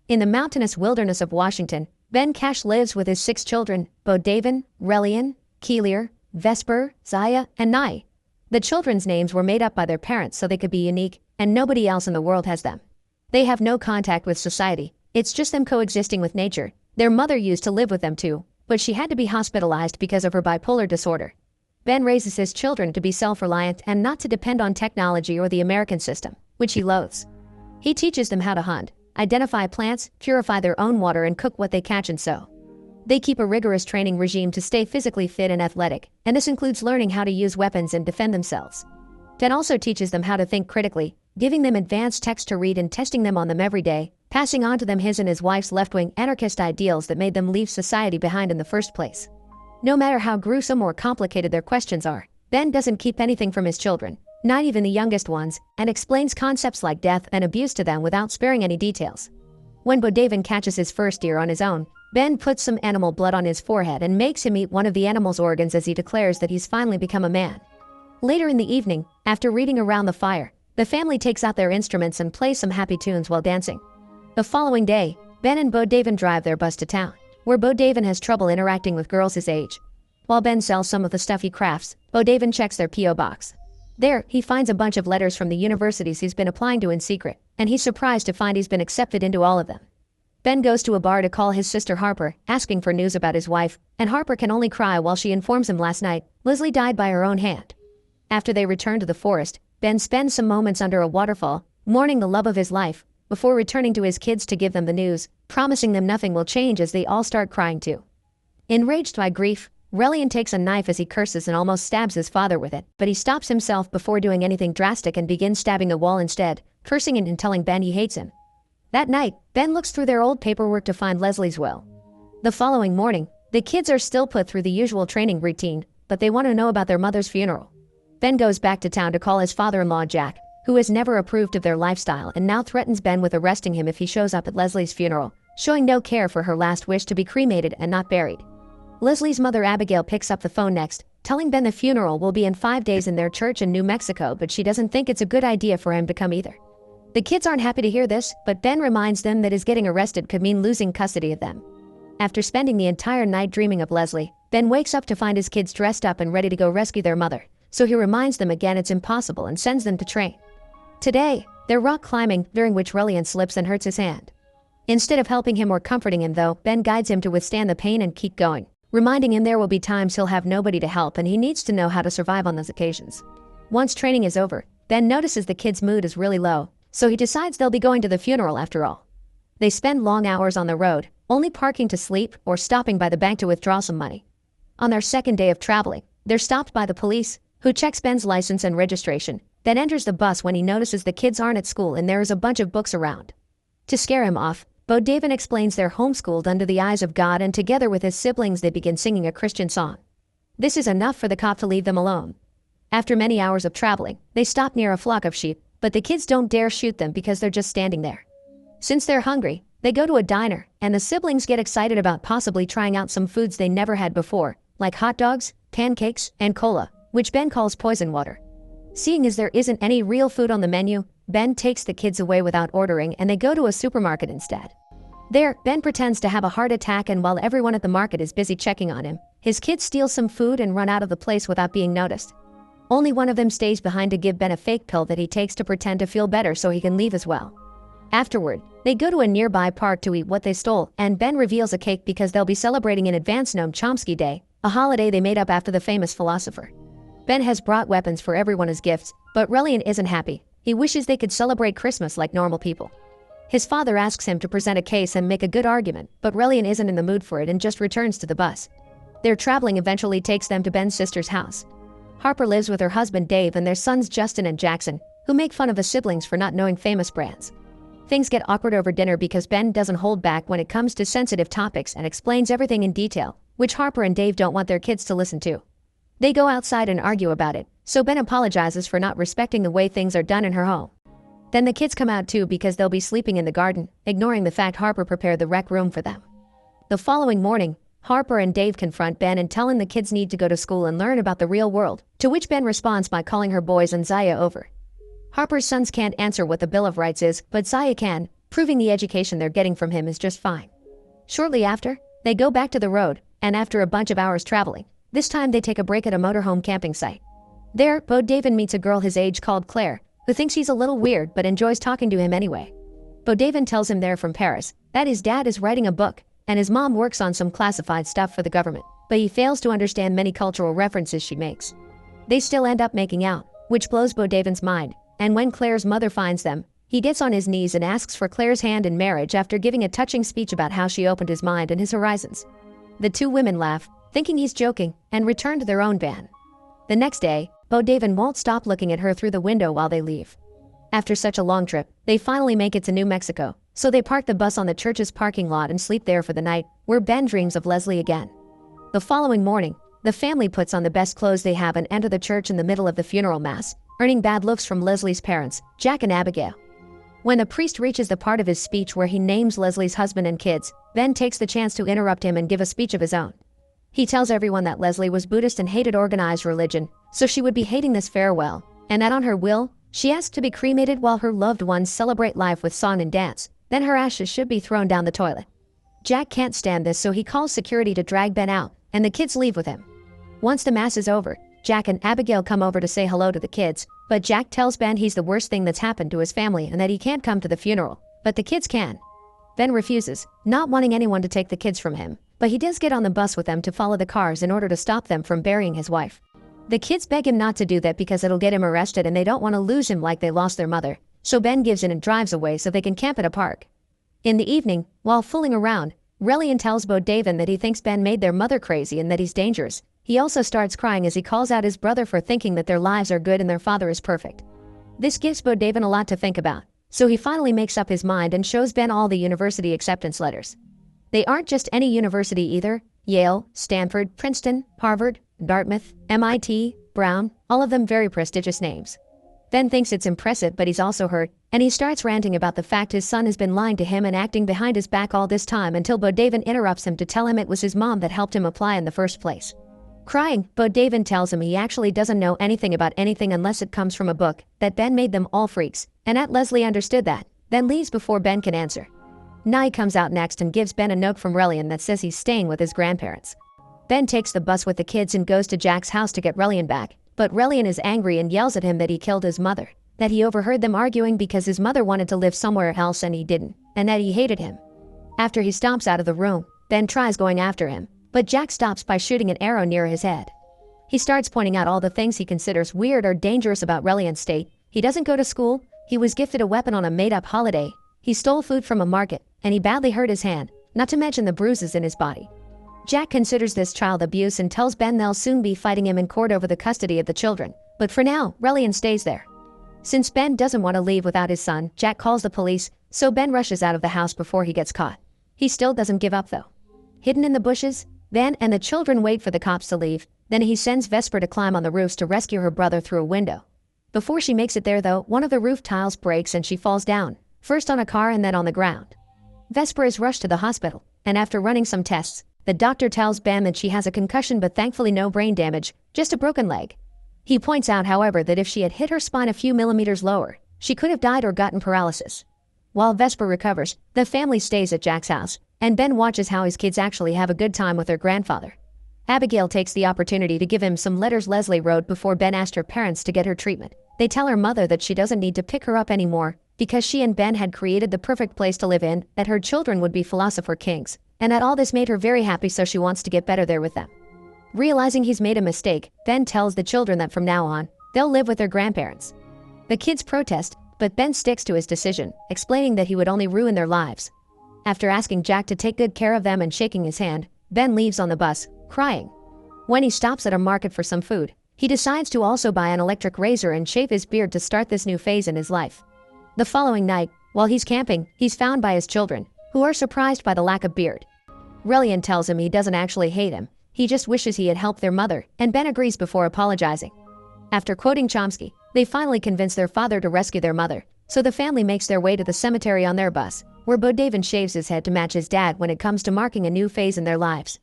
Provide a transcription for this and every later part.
In the mountainous wilderness of Washington, Ben Cash lives with his 6 children, Bodaven, Relian, Keelier, Vesper, Zaya, and Nye. The children's names were made up by their parents so they could be unique, and nobody else in the world has them. They have no contact with society, it's just them coexisting with nature. Their mother used to live with them too, but she had to be hospitalized because of her bipolar disorder. Ben raises his children to be self-reliant and not to depend on technology or the American system, which he loathes. He teaches them how to hunt, identify plants, purify their own water, and cook what they catch and sew. They keep a rigorous training regime to stay physically fit and athletic, and this includes learning how to use weapons and defend themselves. Ben also teaches them how to think critically, giving them advanced text to read and testing them on them every day, passing on to them his and his wife's left-wing anarchist ideals that made them leave society behind in the first place. No matter how gruesome or complicated their questions are, Ben doesn't keep anything from his children, not even the youngest ones, and explains concepts like death and abuse to them without sparing any details. When Bodaven catches his first deer on his own, Ben puts some animal blood on his forehead and makes him eat one of the animal's organs as he declares that he's finally become a man. Later in the evening, after reading around the fire, the family takes out their instruments and plays some happy tunes while dancing. The following day, Ben and Bodaven drive their bus to town, where Bodaven has trouble interacting with girls his age. While Ben sells some of the stuff he crafts, Bodaven checks their P.O. box. There, he finds a bunch of letters from the universities he's been applying to in secret, and he's surprised to find he's been accepted into all of them. Ben goes to a bar to call his sister Harper, asking for news about his wife, and Harper can only cry while she informs him last night Leslie died by her own hand. After they return to the forest, Ben spends some moments under a waterfall, mourning the love of his life, before returning to his kids to give them the news, promising them nothing will change as they all start crying too. Enraged by grief, Relian takes a knife as he curses and almost stabs his father with it, but he stops himself before doing anything drastic and begins stabbing the wall instead, cursing and telling Ben he hates him. That night, Ben looks through their old paperwork to find Leslie's will. The following morning, the kids are still put through the usual training routine, but they want to know about their mother's funeral. Ben goes back to town to call his father-in-law Jack, who has never approved of their lifestyle and now threatens Ben with arresting him if he shows up at Leslie's funeral, showing no care for her last wish to be cremated and not buried. Leslie's mother Abigail picks up the phone next, telling Ben the funeral will be in 5 days in their church in New Mexico, but she doesn't think it's a good idea for him to come either. The kids aren't happy to hear this, but Ben reminds them that his getting arrested could mean losing custody of them. After spending the entire night dreaming of Leslie, Ben wakes up to find his kids dressed up and ready to go rescue their mother, so he reminds them again it's impossible and sends them to train. Today, they're rock climbing, during which Relian slips and hurts his hand. Instead of helping him or comforting him though, Ben guides him to withstand the pain and keep going, reminding him there will be times he'll have nobody to help and he needs to know how to survive on those occasions. Once training is over, Ben notices the kid's mood is really low, so he decides they'll be going to the funeral after all. They spend long hours on the road, only parking to sleep or stopping by the bank to withdraw some money. On their second day of traveling, they're stopped by the police, who checks Ben's license and registration, then enters the bus when he notices the kids aren't at school and there is a bunch of books around. To scare him off, Bodaven explains they're homeschooled under the eyes of God, and together with his siblings they begin singing a Christian song. This is enough for the cop to leave them alone. After many hours of traveling, they stop near a flock of sheep, but the kids don't dare shoot them because they're just standing there. Since they're hungry, they go to a diner, and the siblings get excited about possibly trying out some foods they never had before, like hot dogs, pancakes, and cola, which Ben calls poison water. Seeing as there isn't any real food on the menu, Ben takes the kids away without ordering and they go to a supermarket instead. There, Ben pretends to have a heart attack, and while everyone at the market is busy checking on him, his kids steal some food and run out of the place without being noticed. Only one of them stays behind to give Ben a fake pill that he takes to pretend to feel better so he can leave as well. Afterward, they go to a nearby park to eat what they stole, and Ben reveals a cake because they'll be celebrating in advance Noam Chomsky Day, a holiday they made up after the famous philosopher. Ben has brought weapons for everyone as gifts, but Relian isn't happy. He wishes they could celebrate Christmas like normal people. His father asks him to present a case and make a good argument, but Relian isn't in the mood for it and just returns to the bus. Their traveling eventually takes them to Ben's sister's house. Harper lives with her husband Dave and their sons Justin and Jackson, who make fun of the siblings for not knowing famous brands. Things get awkward over dinner because Ben doesn't hold back when it comes to sensitive topics and explains everything in detail, which Harper and Dave don't want their kids to listen to. They go outside and argue about it, so Ben apologizes for not respecting the way things are done in her home. Then the kids come out too because they'll be sleeping in the garden, ignoring the fact Harper prepared the rec room for them. The following morning, Harper and Dave confront Ben and tell him the kids need to go to school and learn about the real world, to which Ben responds by calling her boys and Zaya over. Harper's sons can't answer what the Bill of Rights is, but Zaya can, proving the education they're getting from him is just fine. Shortly after, they go back to the road, and after a bunch of hours traveling, this time they take a break at a motorhome camping site. There, Bo David meets a girl his age called Claire, who thinks he's a little weird but enjoys talking to him anyway. Bo David tells him they're from Paris, that his dad is writing a book, and his mom works on some classified stuff for the government, but he fails to understand many cultural references she makes. They still end up making out, which blows Bo David's mind, and when Claire's mother finds them, he gets on his knees and asks for Claire's hand in marriage after giving a touching speech about how she opened his mind and his horizons. The two women laugh, thinking he's joking, and return to their own van. The next day, Bo David won't stop looking at her through the window while they leave. After such a long trip, they finally make it to New Mexico, so they park the bus on the church's parking lot and sleep there for the night, where Ben dreams of Leslie again. The following morning, the family puts on the best clothes they have and enter the church in the middle of the funeral mass, earning bad looks from Leslie's parents, Jack and Abigail. When the priest reaches the part of his speech where he names Leslie's husband and kids, Ben takes the chance to interrupt him and give a speech of his own. He tells everyone that Leslie was Buddhist and hated organized religion, so she would be hating this farewell, and that on her will, she asked to be cremated while her loved ones celebrate life with song and dance, then her ashes should be thrown down the toilet. Jack can't stand this, so he calls security to drag Ben out, and the kids leave with him. Once the mass is over, Jack and Abigail come over to say hello to the kids, but Jack tells Ben he's the worst thing that's happened to his family and that he can't come to the funeral, but the kids can. Ben refuses, not wanting anyone to take the kids from him, but he does get on the bus with them to follow the cars in order to stop them from burying his wife. The kids beg him not to do that because it'll get him arrested and they don't want to lose him like they lost their mother, so Ben gives in and drives away so they can camp at a park. In the evening, while fooling around, Relian tells Bo David that he thinks Ben made their mother crazy and that he's dangerous. He also starts crying as he calls out his brother for thinking that their lives are good and their father is perfect. This gives Bo David a lot to think about, so he finally makes up his mind and shows Ben all the university acceptance letters. They aren't just any university either: Yale, Stanford, Princeton, Harvard, Dartmouth, MIT, Brown, all of them very prestigious names. Ben thinks it's impressive, but he's also hurt, and he starts ranting about the fact his son has been lying to him and acting behind his back all this time until Bo David interrupts him to tell him it was his mom that helped him apply in the first place. Crying, Bo David tells him he actually doesn't know anything about anything unless it comes from a book, that Ben made them all freaks, and Aunt Leslie understood that, then leaves before Ben can answer. Nye comes out next and gives Ben a note from Relian that says he's staying with his grandparents. Ben takes the bus with the kids and goes to Jack's house to get Relian back, but Relian is angry and yells at him that he killed his mother, that he overheard them arguing because his mother wanted to live somewhere else and he didn't, and that he hated him. After he stomps out of the room, Ben tries going after him, but Jack stops by shooting an arrow near his head. He starts pointing out all the things he considers weird or dangerous about Relian's state. He doesn't go to school, he was gifted a weapon on a made-up holiday, he stole food from a market, and he badly hurt his hand, not to mention the bruises in his body. Jack considers this child abuse and tells Ben they'll soon be fighting him in court over the custody of the children, but for now, Relian stays there. Since Ben doesn't want to leave without his son, Jack calls the police, so Ben rushes out of the house before he gets caught. He still doesn't give up though. Hidden in the bushes, Ben and the children wait for the cops to leave, then he sends Vesper to climb on the roofs to rescue her brother through a window. Before she makes it there though, one of the roof tiles breaks and she falls down, first on a car and then on the ground. Vesper is rushed to the hospital, and after running some tests, the doctor tells Ben that she has a concussion but thankfully no brain damage, just a broken leg. He points out, however, that if she had hit her spine a few millimeters lower, she could have died or gotten paralysis. While Vesper recovers, the family stays at Jack's house, and Ben watches how his kids actually have a good time with their grandfather. Abigail takes the opportunity to give him some letters Leslie wrote before Ben asked her parents to get her treatment. They tell her mother that she doesn't need to pick her up anymore, because she and Ben had created the perfect place to live in, that her children would be philosopher kings, and that all this made her very happy, so she wants to get better there with them. Realizing he's made a mistake, Ben tells the children that from now on, they'll live with their grandparents. The kids protest, but Ben sticks to his decision, explaining that he would only ruin their lives. After asking Jack to take good care of them and shaking his hand, Ben leaves on the bus, crying. When he stops at a market for some food, he decides to also buy an electric razor and shave his beard to start this new phase in his life. The following night, while he's camping, he's found by his children, who are surprised by the lack of beard. Relian tells him he doesn't actually hate him, he just wishes he had helped their mother, and Ben agrees before apologizing. After quoting Chomsky, they finally convince their father to rescue their mother, so the family makes their way to the cemetery on their bus, where Bo David shaves his head to match his dad when it comes to marking a new phase in their lives.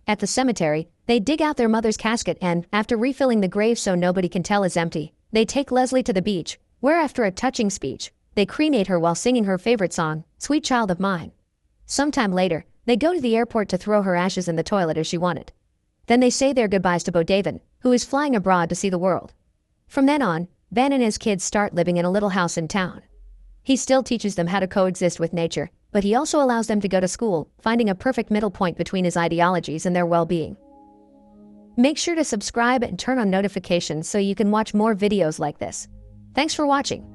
At the cemetery, they dig out their mother's casket and, after refilling the grave so nobody can tell it's empty, they take Leslie to the beach, where after a touching speech, They cremate her while singing her favorite song, Sweet Child of Mine. Sometime later, they go to the airport to throw her ashes in the toilet as she wanted. Then they say their goodbyes to Bo Davin, who is flying abroad to see the world. From then on, Van and his kids start living in a little house in town. He still teaches them how to coexist with nature, but he also allows them to go to school, finding a perfect middle point between his ideologies and their well-being. Make sure to subscribe and turn on notifications so you can watch more videos like this. Thanks for watching.